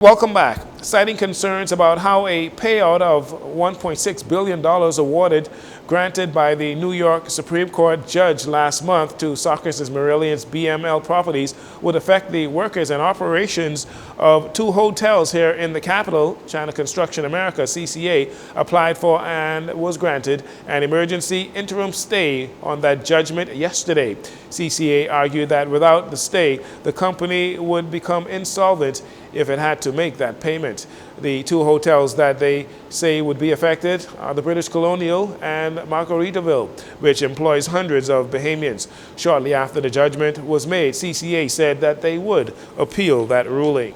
Welcome back. Citing concerns about how a payout of $1.6 billion granted by the New York Supreme Court judge last month to Socrates Merillion's BML properties would affect the workers and operations of two hotels here in the capital, China Construction America, CCA, applied for and was granted an emergency interim stay on that judgment yesterday. CCA argued that without the stay, the company would become insolvent if it had to make that payment. The two hotels that they say would be affected are the British Colonial and Margaritaville, which employs hundreds of Bahamians. Shortly after the judgment was made, CCA said that they would appeal that ruling.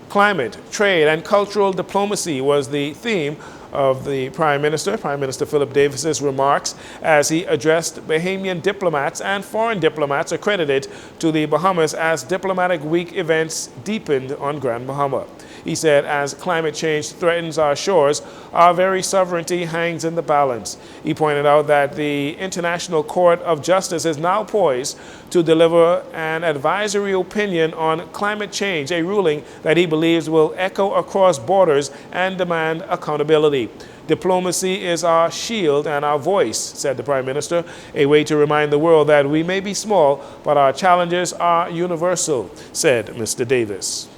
Climate, trade, and cultural diplomacy was the theme of the Prime Minister Philip Davis's remarks as he addressed Bahamian diplomats and foreign diplomats accredited to the Bahamas as Diplomatic Week events deepened on Grand Bahama. He said, as climate change threatens our shores, our very sovereignty hangs in the balance. He pointed out that the International Court of Justice is now poised to deliver an advisory opinion on climate change, a ruling that he believes will echo across borders and demand accountability. Diplomacy is our shield and our voice, said the Prime Minister, a way to remind the world that we may be small, but our challenges are universal, said Mr. Davis.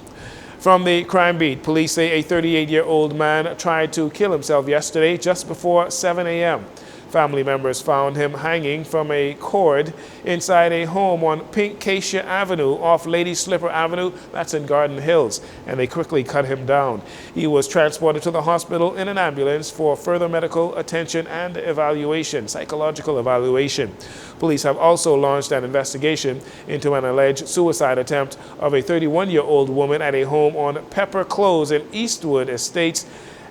From the crime beat, police say a 38-year-old man tried to kill himself yesterday just before 7 a.m. Family members found him hanging from a cord inside a home on Pink Acacia Avenue off Lady Slipper Avenue, that's in Garden Hills, and they quickly cut him down. He was transported to the hospital in an ambulance for further medical attention and evaluation, psychological evaluation. Police have also launched an investigation into an alleged suicide attempt of a 31-year-old woman at a home on Pepper Close in Eastwood Estates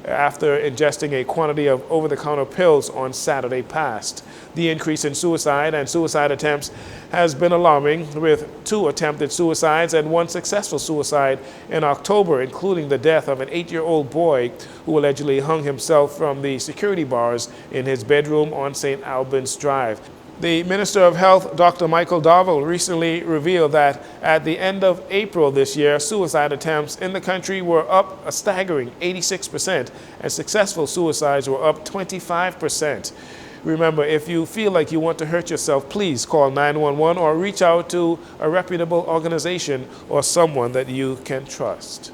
after ingesting a quantity of over-the-counter pills on Saturday past. The increase in suicide and suicide attempts has been alarming, with 2 attempted suicides and 1 successful suicide in October, including the death of an 8-year-old boy who allegedly hung himself from the security bars in his bedroom on St. Albans Drive. The Minister of Health, Dr. Michael Darville, recently revealed that at the end of April this year, suicide attempts in the country were up a staggering 86%, and successful suicides were up 25%. Remember, if you feel like you want to hurt yourself, please call 911 or reach out to a reputable organization or someone that you can trust.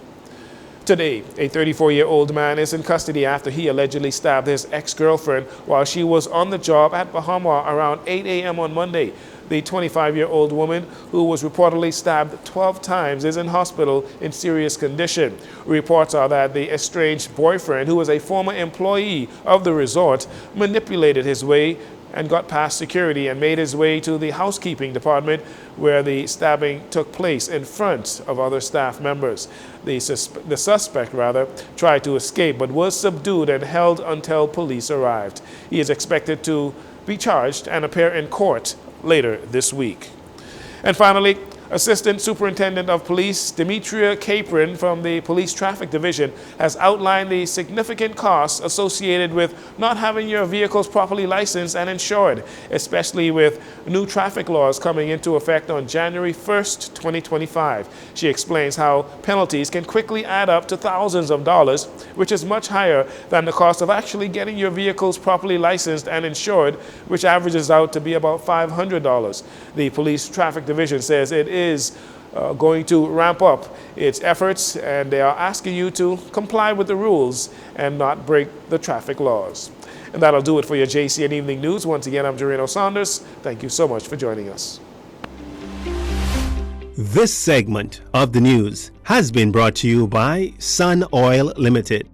Today, a 34-year-old man is in custody after he allegedly stabbed his ex-girlfriend while she was on the job at Bahama around 8 a.m. on Monday. The 25-year-old woman, who was reportedly stabbed 12 times, is in hospital in serious condition. Reports are that the estranged boyfriend, who was a former employee of the resort, manipulated his way and got past security and made his way to the housekeeping department where the stabbing took place in front of other staff members. The suspect tried to escape but was subdued and held until police arrived. He is expected to be charged and appear in court later this week. And finally, Assistant Superintendent of Police Demetria Capron from the Police Traffic Division has outlined the significant costs associated with not having your vehicles properly licensed and insured, especially with new traffic laws coming into effect on January 1st, 2025. She explains how penalties can quickly add up to thousands of dollars, which is much higher than the cost of actually getting your vehicles properly licensed and insured, which averages out to be about $500. The Police Traffic Division says it is going to ramp up its efforts, and they are asking you to comply with the rules and not break the traffic laws. And that'll do it for your JCN Evening News. Once again, I'm Jcn Saunders. Thank you so much for joining us. This segment of the news has been brought to you by Sun Oil Limited.